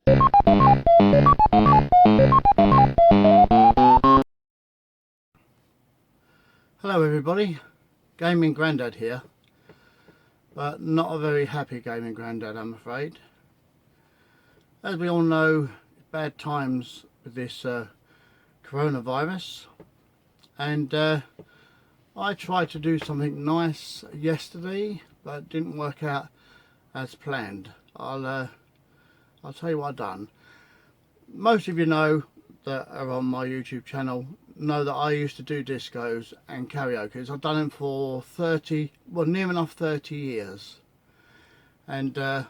Hello everybody, Gaming Grandad here, but not a very happy Gaming Grandad, I'm afraid. As we all know, bad times with this coronavirus, and I tried to do something nice yesterday, but it didn't work out as planned. I'll tell you what I've done. Most of you know that are on my YouTube channel know that I used to do discos and karaoke. I've done them for near enough 30 years, and I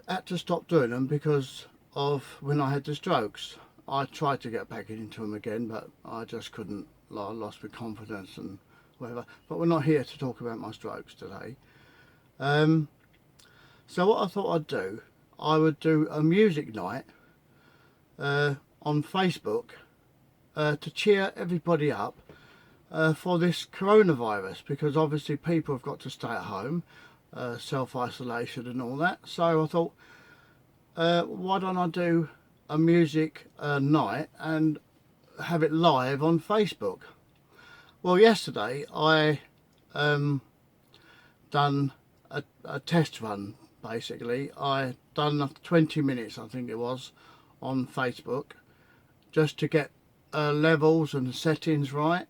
had to stop doing them because of when I had the strokes. I tried to get back into them again, but I just couldn't. I lost my confidence and whatever. But we're not here to talk about my strokes today. So what I thought I'd do, I would do a music night on Facebook to cheer everybody up for this coronavirus, because obviously people have got to stay at home, self-isolation and all that. So I thought, why don't I do a music night and have it live on Facebook? Well, yesterday I done a test run. Basically, I done 20 minutes, I think it was, on Facebook, just to get levels and settings right,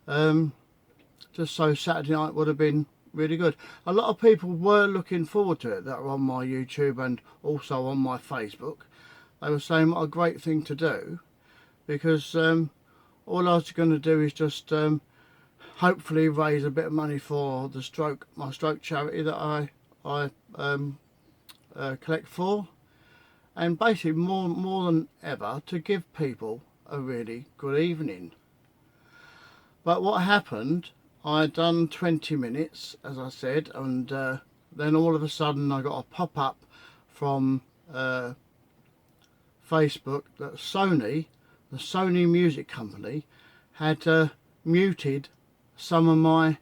just so Saturday night would have been really good. A lot of people were looking forward to it that are on my YouTube and also on my Facebook. They were saying what a great thing to do, because all I was going to do is just hopefully raise a bit of money for the my stroke charity that I collect for, and basically more than ever to give people a really good evening. But what happened, I done 20 minutes as I said, and then all of a sudden I got a pop-up from Facebook that Sony, the Sony music company, had muted some of my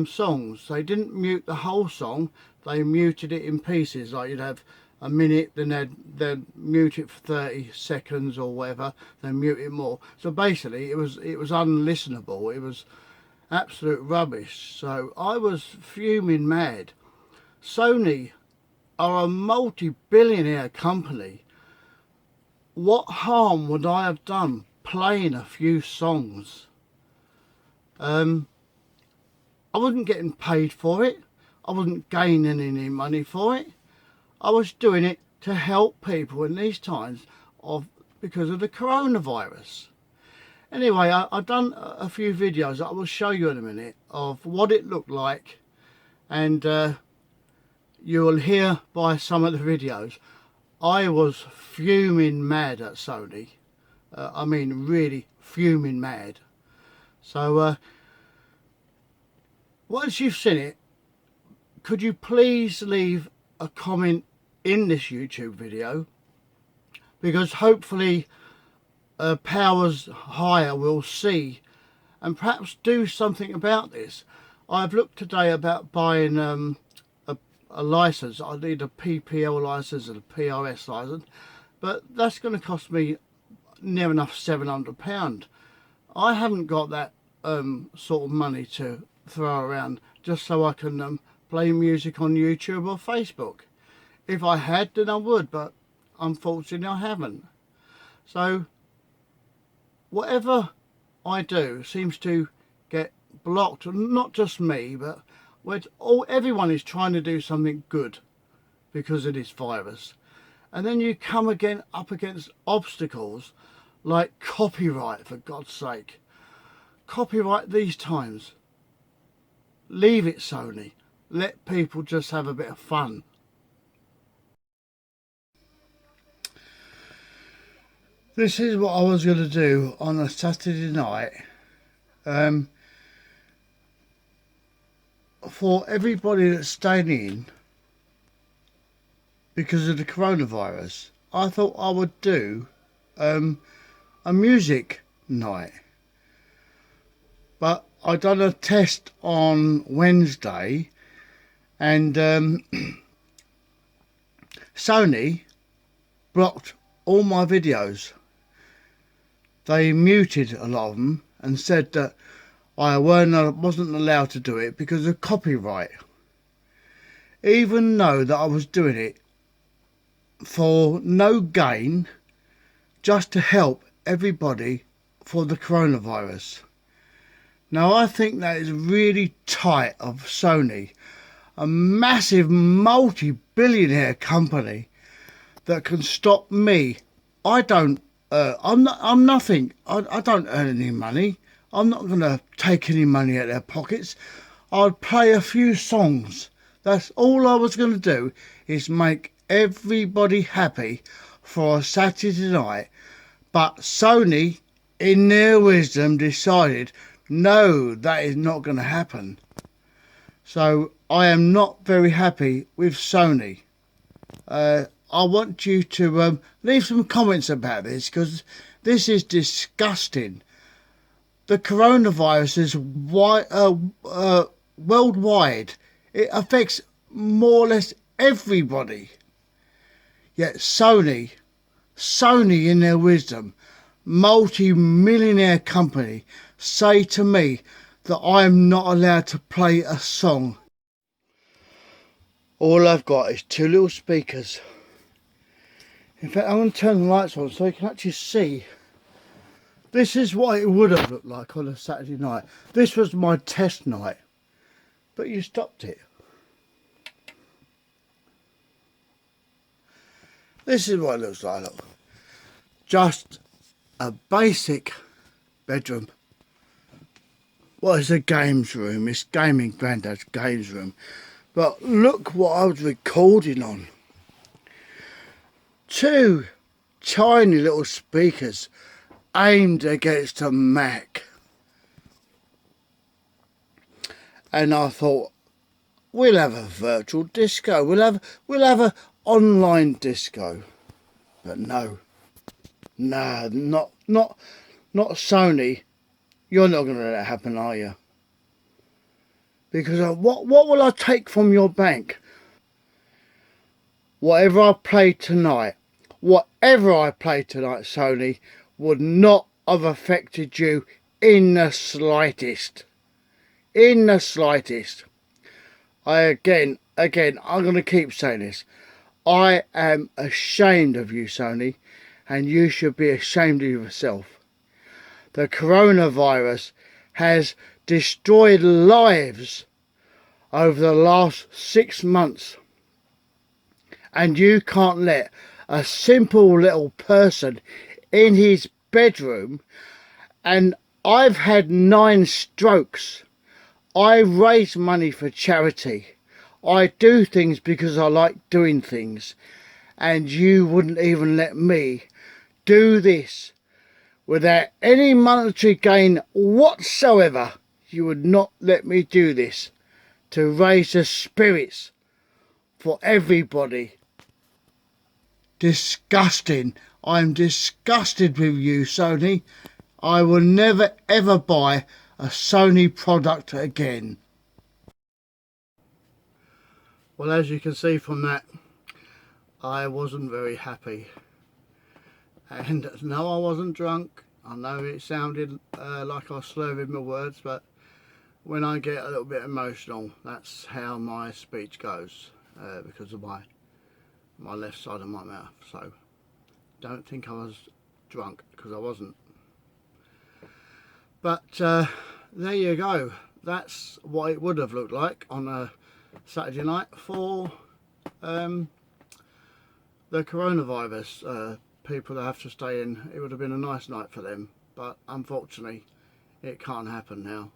songs. They didn't mute the whole song, they muted it in pieces. Like you'd have a minute, then they'd mute it for 30 seconds or whatever, then mute it more. So basically it was unlistenable. It was absolute rubbish. So I was fuming mad. Sony are a multi-billionaire company. What harm would I have done playing a few songs? I wasn't getting paid for it. I wasn't gaining any money for it. I was doing it to help people in these times because of the coronavirus. Anyway, I've done a few videos that I will show you in a minute of what it looked like, and you will hear by some of the videos I was fuming mad at Sony. I mean really fuming mad. So once you've seen it, could you please leave a comment in this YouTube video, because hopefully powers higher will see and perhaps do something about this. I've looked today about buying a license. I need a PPL license and a PRS license, but that's going to cost me near enough £700. I haven't got that sort of money to throw around just so I can play music on YouTube or Facebook. If I had, then I would, but unfortunately I haven't. So whatever I do seems to get blocked. Not just me, but everyone is trying to do something good because of this virus, and then you come up against obstacles like copyright. For God's sake, copyright these times. Leave it, Sony. Let people just have a bit of fun. This is what I was going to do on a Saturday night for everybody that's staying in because of the coronavirus. I thought I would do a music night, but I done a test on Wednesday, and Sony blocked all my videos. They muted a lot of them and said that I wasn't allowed to do it because of copyright. Even though that I was doing it for no gain, just to help everybody for the coronavirus. Now I think that is really tight of Sony, a massive multi-billionaire company that can stop me. I'm nothing. I don't earn any money. I'm not going to take any money out of their pockets. I'd play a few songs. That's all I was going to do, is make everybody happy for a Saturday night. But Sony, in their wisdom, decided, no, that is not going to happen. So I am not very happy with Sony. I want you to leave some comments about this, because this is disgusting. The coronavirus is worldwide. It affects more or less everybody. Yet Sony in their wisdom, multi-millionaire company, say to me that I am not allowed to play a song. All I've got is two little speakers. In fact, I'm going to turn the lights on so you can actually see. This is what it would have looked like on a Saturday night. This was my test night, but you stopped it. This is what it looks like. Look. Just a basic bedroom. Well, it's a games room. It's gaming granddad's games room. But look what I was recording on. Two tiny little speakers aimed against a Mac. And I thought, we'll have a virtual disco. We'll have a online disco. But no, not Sony. You're not going to let that happen, are you? Because what will I take from your bank? Whatever I play tonight, Sony, would not have affected you in the slightest. In the slightest. Again, I'm going to keep saying this. I am ashamed of you, Sony, and you should be ashamed of yourself. The coronavirus has destroyed lives over the last 6 months, and you can't let a simple little person in his bedroom. And I've had 9 strokes. I raise money for charity. I do things because I like doing things, and you wouldn't even let me do this without any monetary gain whatsoever. You would not let me do this to raise the spirits for everybody. Disgusting. I'm disgusted with you, Sony. I will never ever buy a Sony product again. Well, as you can see from that, I wasn't very happy. And no, I wasn't drunk. I know it sounded like I was slurring my words, but when I get a little bit emotional, that's how my speech goes, because of my left side of my mouth. So don't think I was drunk, because I wasn't. But there you go. That's what it would have looked like on a Saturday night for the coronavirus. People that have to stay in, it would have been a nice night for them, but unfortunately it can't happen now.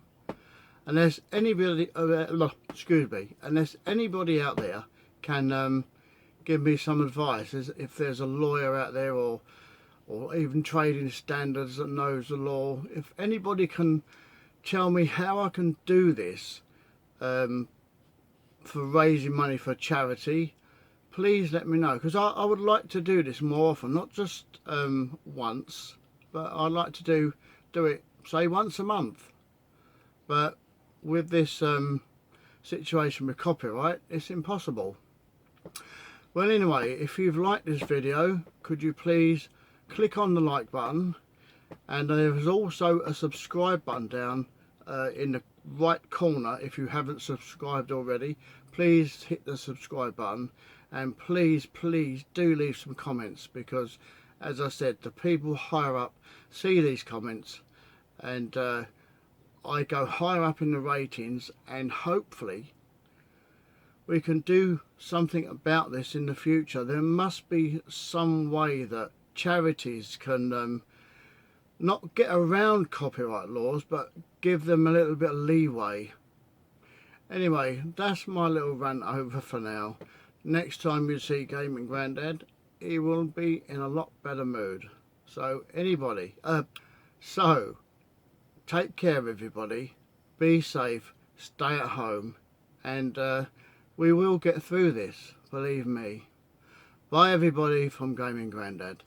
Unless anybody, unless anybody out there can give me some advice, if there's a lawyer out there, or even trading standards that knows the law, if anybody can tell me how I can do this for raising money for charity, please let me know, because I would like to do this more often, not just once, but I'd like to do it, say, once a month. But with this situation with copyright, it's impossible. Well, anyway, if you've liked this video, could you please click on the like button, and there's also a subscribe button down in the right corner. If you haven't subscribed already, please hit the subscribe button, and please do leave some comments, because as I said, the people higher up see these comments, and I go higher up in the ratings, and hopefully we can do something about this in the future. There must be some way that charities can not get around copyright laws, but give them a little bit of leeway. Anyway, that's my little rant over for now. Next time you see Gaming Grandad, he will be in a lot better mood. So take care everybody, be safe, stay at home, and we will get through this, believe me. Bye everybody from Gaming Grandad.